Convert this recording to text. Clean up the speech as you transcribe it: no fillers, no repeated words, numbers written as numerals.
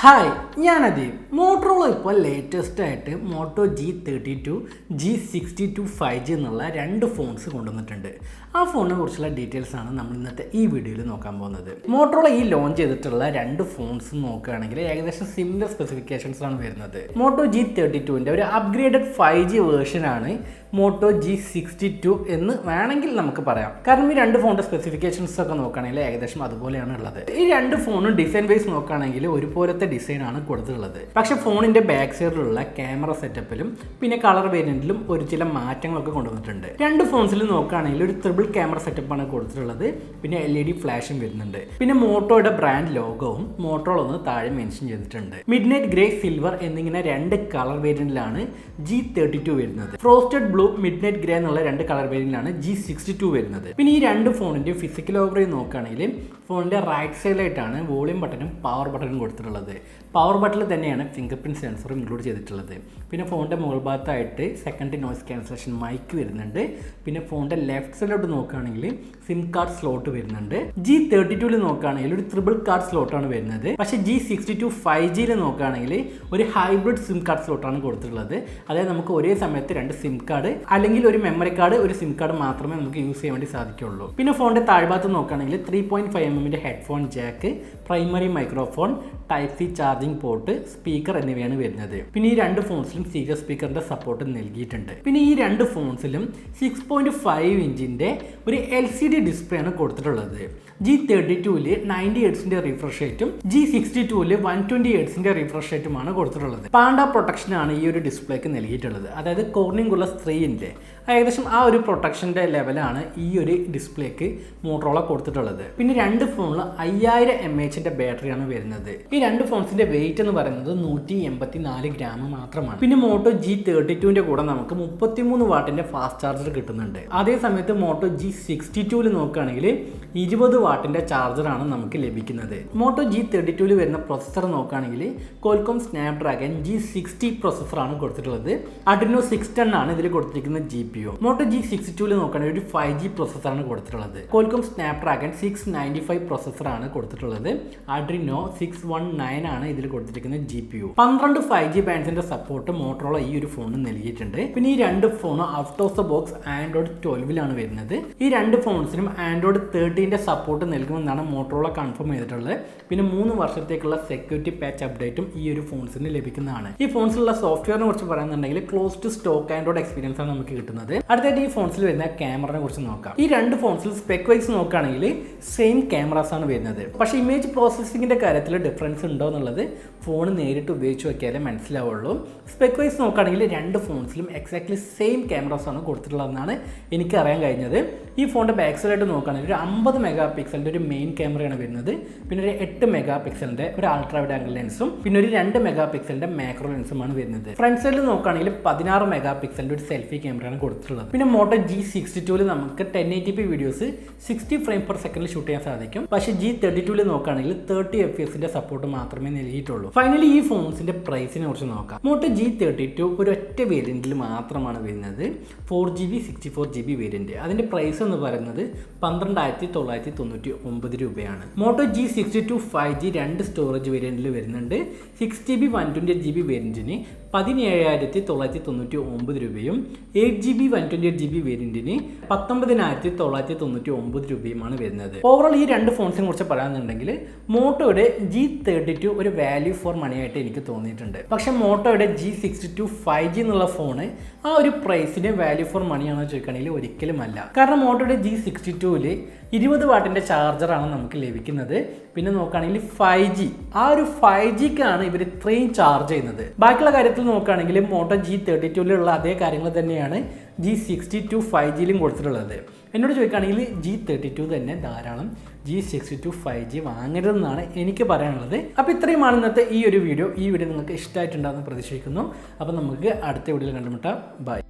Hi, ഞാൻ Adeeb. Motorola ഇപ്പോൾ latest ആയിട്ട് മോട്ടോ G32, G62 5G എന്നുള്ള രണ്ട് ഫോൺസ് കൊണ്ടുവന്നിട്ടുണ്ട്. ആ ഫോണിനെ കുറിച്ചുള്ള ഡീറ്റെയിൽസ് ആണ് നമ്മൾ ഇന്നത്തെ ഈ വീഡിയോയിൽ നോക്കാൻ പോകുന്നത്. മോട്ടോറോള ഈ ലോഞ്ച് ചെയ്തിട്ടുള്ള രണ്ട് ഫോൺസ് നോക്കുകയാണെങ്കിൽ ഏകദേശം സിമിലർ സ്പെസിഫിക്കേഷൻസ് ആണ് വരുന്നത്. മോട്ടോ G32ൻ്റെ ഒരു അപ്ഗ്രേഡഡ് 5G വേർഷനാണ് മോട്ടോ G62 എന്ന് വേണമെങ്കിൽ നമുക്ക് പറയാം. കാരണം ഈ രണ്ട് ഫോണിൻ്റെ സ്പെസിഫിക്കേഷൻസ് ഒക്കെ നോക്കുകയാണെങ്കിൽ ഏകദേശം അതുപോലെയാണ് ഉള്ളത്. ഈ രണ്ട് ഫോണും ഡിസൈൻ വൈസ് നോക്കുകയാണെങ്കിൽ ഒരുപോലത്തെ ഡിസൈൻ ആണ് കൊടുത്തിട്ടുള്ളത്. പക്ഷെ ഫോണിന്റെ ബാക്ക് സൈഡിലുള്ള ക്യാമറ സെറ്റപ്പിലും പിന്നെ കളർ വേരിയന്റിലും ഒരു ചില മാറ്റങ്ങളൊക്കെ കൊണ്ടുവന്നിട്ടുണ്ട്. രണ്ട് ഫോൺസിൽ നോക്കുകയാണെങ്കിൽ ഒരു ട്രിപ്പിൾ ക്യാമറ സെറ്റപ്പാണ് കൊടുത്തിട്ടുള്ളത്. പിന്നെ LED ഫ്ലാഷും വരുന്നുണ്ട്. പിന്നെ മോട്ടോയുടെ ബ്രാൻഡ് ലോഗോവും മോട്ടോറോള ഒന്ന് താഴെ മെൻഷൻ ചെയ്തിട്ടുണ്ട്. മിഡ്നൈറ്റ് ഗ്രേ, സിൽവർ എന്നിങ്ങനെ രണ്ട് കളർ വേരിയന്റിലാണ് G32 വരുന്നത്. ഫ്രോസ്റ്റഡ് ബ്ലൂ, മിഡ്നൈറ്റ് ഗ്രേ എന്നുള്ള രണ്ട് കളർ വേരിയന്റിലാണ് G62 വരുന്നത്. പിന്നെ ഈ രണ്ട് ഫോണിന്റെ ഫിസിക്കൽ ഓവറി നോക്കുകയാണെങ്കിൽ ഫോണിന്റെ റൈറ്റ് സൈഡിലായിട്ടാണ് വോളിയം ബട്ടണും പവർ ബട്ടണും കൊടുത്തിട്ടുള്ളത്. പവർ ബട്ടണിൽ തന്നെയാണ് ഫിംഗർ പ്രിന്റ് സെൻസറും ഇൻക്ലൂഡ് ചെയ്തിട്ടുള്ളത്. പിന്നെ ഫോണിൻ്റെ മുകൾ ഭാഗത്തായിട്ട് സെക്കൻഡ് നോയ്സ് ക്യാൻസലേഷൻ മൈക്ക് വരുന്നുണ്ട്. പിന്നെ ഫോണിൻ്റെ ലെഫ്റ്റ് സൈഡിലോട്ട് നോക്കുകയാണെങ്കിൽ സിം കാർഡ് സ്ലോട്ട് വരുന്നുണ്ട്. G32 നോക്കുകയാണെങ്കിൽ ഒരു ട്രിപ്പിൾ കാർഡ് സ്ലോട്ടാണ് വരുന്നത്. പക്ഷേ G62 5G നോക്കുകയാണെങ്കിൽ ഒരു ഹൈബ്രിഡ് സിം കാർഡ് സ്ലോട്ടാണ് കൊടുത്തിട്ടുള്ളത്. അതായത് നമുക്ക് ഒരേ സമയത്ത് രണ്ട് സിം കാർഡ് അല്ലെങ്കിൽ ഒരു മെമ്മറി കാർഡ്, ഒരു സിം കാർഡ് മാത്രമേ നമുക്ക് യൂസ് ചെയ്യാൻ വേണ്ടി സാധിക്കുള്ളൂ. പിന്നെ ഫോണിൻ്റെ താഴ്ഭാഗത്ത് നോക്കുകയാണെങ്കിൽ 3.5mm headphone Jack, primary microphone, type C charging port, speaker എന്നിവയാണ് വരുന്നത്. പിന്നെ ഈ രണ്ട് ഫോൺസിലും സ്റ്റീരിയോ സ്പീക്കറിന്റെ സപ്പോർട്ട് നൽകിയിട്ടുണ്ട്. പിന്നെ ഈ രണ്ട് ഫോൺസിലും 6.5 ഇഞ്ചിന്റെ ഒരു LCD ഡിസ്പ്ലേ ആണ് കൊടുത്തിട്ടുള്ളത്. G32 90 ഹെർട്സിന്റെ റിഫ്രഷ് റേറ്റും G62 120 ഹെർട്സിന്റെ റിഫ്രഷ് റേറ്റുമാണ് കൊടുത്തിട്ടുള്ളത്. പാണ്ട പ്രൊട്ടക്ഷൻ ആണ് ഈ ഒരു ഡിസ്പ്ലേക്ക് നൽകിയിട്ടുള്ളത്. അതായത് കോർണിംഗ് ഉള്ള സ്ക്രീനിന്റെ ഏകദേശം ആ ഒരു പ്രൊട്ടക്ഷന്റെ ലെവലാണ് ഈ ഒരു ഡിസ്പ്ലേക്ക് മോട്ടോറോള കൊടുത്തിട്ടുള്ളത്. പിന്നെ രണ്ട് ഫോണിൽ 5000 mAh ബാറ്ററിയാണ് വരുന്നത്. ഈ രണ്ട് ഫോൺസിന്റെ വെയിറ്റ് എന്ന് പറയുന്നത് 184 ഗ്രാം മാത്രമാണ്. പിന്നെ മോട്ടോ G32ന്റെ കൂടെ നമുക്ക് 33 വാട്ടിന്റെ ഫാസ്റ്റ് ചാർജർ കിട്ടുന്നുണ്ട്. അതേ സമയത്ത് മോട്ടോ G62 നോക്കുകയാണെങ്കിൽ 20 വാട്ടിന്റെ ചാർജറാണ് നമുക്ക് ലഭിക്കുന്നത്. മോട്ടോ G32 വരുന്ന പ്രൊസസ്സർ നോക്കുകയാണെങ്കിൽ കോൽക്കോം സ്നാപ്ഡ്രാഗൺ G60 പ്രൊസസ്സറാണ് കൊടുത്തിട്ടുള്ളത്. അഡ്രിനോ 610 ആണ് ഇതിൽ കൊടുത്തിരിക്കുന്ന GPU. മോട്ടോ G62 നോക്കുകയാണെങ്കിൽ ഒരു 5G പ്രൊസസ്സറാണ് കൊടുത്തിട്ടുള്ളത്. കോൽക്കോം സ്നാപ്ഡ്രാഗൺ 695 പ്രൊസസ്സറാണ് കൊടുത്തിട്ടുള്ളത്. അഡ്രിനോ 619 ആണ് ഇതിൽ കൊടുത്തിരിക്കുന്ന GPU. 12 5G ബാൻഡ്സിന്റെ സപ്പോർട്ട് മോട്ടോറോള ഈ ഒരു ഫോണിന് നൽകിയിട്ടുണ്ട്. പിന്നെ ഈ രണ്ട് ഫോണും out of the box Android 12 വരുന്നത്. ഈ രണ്ട് ഫോൺസിനും ആൻഡ്രോയിഡ് 13ന്റെ സപ്പോർട്ട് നൽകുമെന്നാണ് മോട്ടോറോള കൺഫേം ചെയ്തിട്ടുള്ളത്. പിന്നെ 3 വർഷത്തേക്കുള്ള സെക്യൂരിറ്റി പാച്ച് അപ്ഡേറ്റും ഈ ഒരു ഫോൺസിന് ലഭിക്കുന്നതാണ്. ഈ ഫോൺസിലുള്ള സോഫ്റ്റ്വെയറിനെ കുറിച്ച് പറയുന്നുണ്ടെങ്കിൽ close to stock Android experience ആണ് നമുക്ക് കിട്ടുന്നത്. അടുത്തായിട്ട് ഈ ഫോൺസിൽ വരുന്ന ക്യാമറയെ കുറിച്ച് നോക്കാം. ഈ രണ്ട് ഫോൺസിൽ സ്പെക് വൈസ് നോക്കുകയാണെങ്കിൽ സെയിം ക്യാമറാസ് ആണ് വരുന്നത്. പക്ഷേ ഇമേജ് പ്രോസസ്സിംഗിന്റെ കാര്യത്തിൽ ഡിഫറൻസ് ഉണ്ടോ എന്നുള്ളത് ഫോൺ നേരിട്ട് ഉപയോഗിച്ച് നോക്കിയാലേ മനസ്സിലാവുള്ളൂ. സ്പെക് വൈസ് നോക്കുകയാണെങ്കിൽ രണ്ട് ഫോൺസിലും എക്സാക്ട്ലി സെയിം ക്യാമറാസ് ആണ് കൊടുത്തിട്ടുള്ളതെന്നാണ് എനിക്ക് അറിയാൻ കഴിഞ്ഞത്. ഈ ഫോണിൻ്റെ ബാക്ക് സൈഡായിട്ട് നോക്കുകയാണെങ്കിൽ ഒരു 50 മെഗാ പിക്സലിൻ്റെ ഒരു മെയിൻ ക്യാമറയാണ് വരുന്നത്. പിന്നെ ഒരു 8 മെഗാ പിക്സലിൻ്റെ ഒരു അൾട്രാ വൈഡ് ആംഗിൾ ലെൻസും പിന്നെ ഒരു 2 മെഗാ പിക്സലിൻ്റെ മാക്രോ ലെൻസുമാണ് വരുന്നത്. ഫ്രണ്ട് സൈഡിൽ നോക്കുകയാണെങ്കിൽ 16 മെഗാ പിക്സലിൻ്റെ ഒരു സെൽഫി ക്യാമറയാണ് കൊടുത്തിട്ടുള്ളത്. പിന്നെ മോട്ടോ G62 നമുക്ക് 1080p വീഡിയോസ് 60 ഫ്രെയിം പെർ സെക്കൻഡിൽ ഷൂട്ട് ചെയ്യാൻ സാധിക്കും. പക്ഷേ G32 നോക്കുകയാണെങ്കിൽ 30 FPS സപ്പോർട്ട് മാത്രമേ നൽകിയിട്ടുള്ളൂ. ഫൈനലി ഈ ഫോൺസിന്റെ പ്രൈസിനെ കുറിച്ച് നോക്കാം. മോട്ടോ G32 ഒരൊറ്റ വേരിയന്റിൽ മാത്രമാണ് വരുന്നത്. 4GB 64GB variant. അതിന്റെ പ്രൈസ് എന്ന് പറയുന്നത് 12,999 രൂപയാണ്. മോട്ടോ G62 5G രണ്ട് സ്റ്റോറേജ് വേരിയന്റിൽ വരുന്നുണ്ട്. 6GB 128GB വേരിയന്റിന് 17,999 രൂപയും 8GB 128GB വേരിയന്റിന് 19,999 രൂപയുമാണ് വരുന്നത്. ഓവറോൾ ഈ രണ്ട് ഫോൺസിനെ കുറിച്ച് പറയാനുണ്ടെങ്കിൽ മോട്ടോയുടെ G32 ഒരു വാല്യൂ ഫോർ മണി ആയിട്ട് എനിക്ക് തോന്നിയിട്ടുണ്ട്. പക്ഷേ മോട്ടോയുടെ G62 5G എന്നുള്ള ഫോണ് ആ ഒരു പ്രൈസിന് വാല്യൂ ഫോർ മണിയാണോ ചോദിക്കുകയാണെങ്കിൽ ഒരിക്കലും അല്ല. കാരണം മോട്ടോയുടെ G62 20 വാട്ടിന്റെ ചാർജറാണ് നമുക്ക് ലഭിക്കുന്നത്. പിന്നെ നോക്കുകയാണെങ്കിൽ 5G ആ ഒരു 5Gക്കാണ് ഇവർ ഇത്രയും ചാർജ് ചെയ്യുന്നത്. ബാക്കിയുള്ള കാര്യത്തിൽ നോക്കുകയാണെങ്കിൽ മോട്ടോ G32 അതേ കാര്യങ്ങൾ തന്നെയാണ് G62 5Gയിലും കൊടുത്തിട്ടുള്ളത്. എന്നോട് ചോദിക്കുകയാണെങ്കിൽ G32 തന്നെ ധാരാളം, G62 5G വാങ്ങരുതെന്നാണ് എനിക്ക് പറയാനുള്ളത്. അപ്പോൾ ഇത്രയുമാണ് ഇന്നത്തെ ഈ ഒരു വീഡിയോ. ഈ വീഡിയോ നിങ്ങൾക്ക് ഇഷ്ടമായിട്ടുണ്ടാകുമെന്ന് പ്രതീക്ഷിക്കുന്നു. അപ്പോൾ നമുക്ക് അടുത്ത വീഡിയോയിൽ കണ്ടുമുട്ടാം. ബൈ.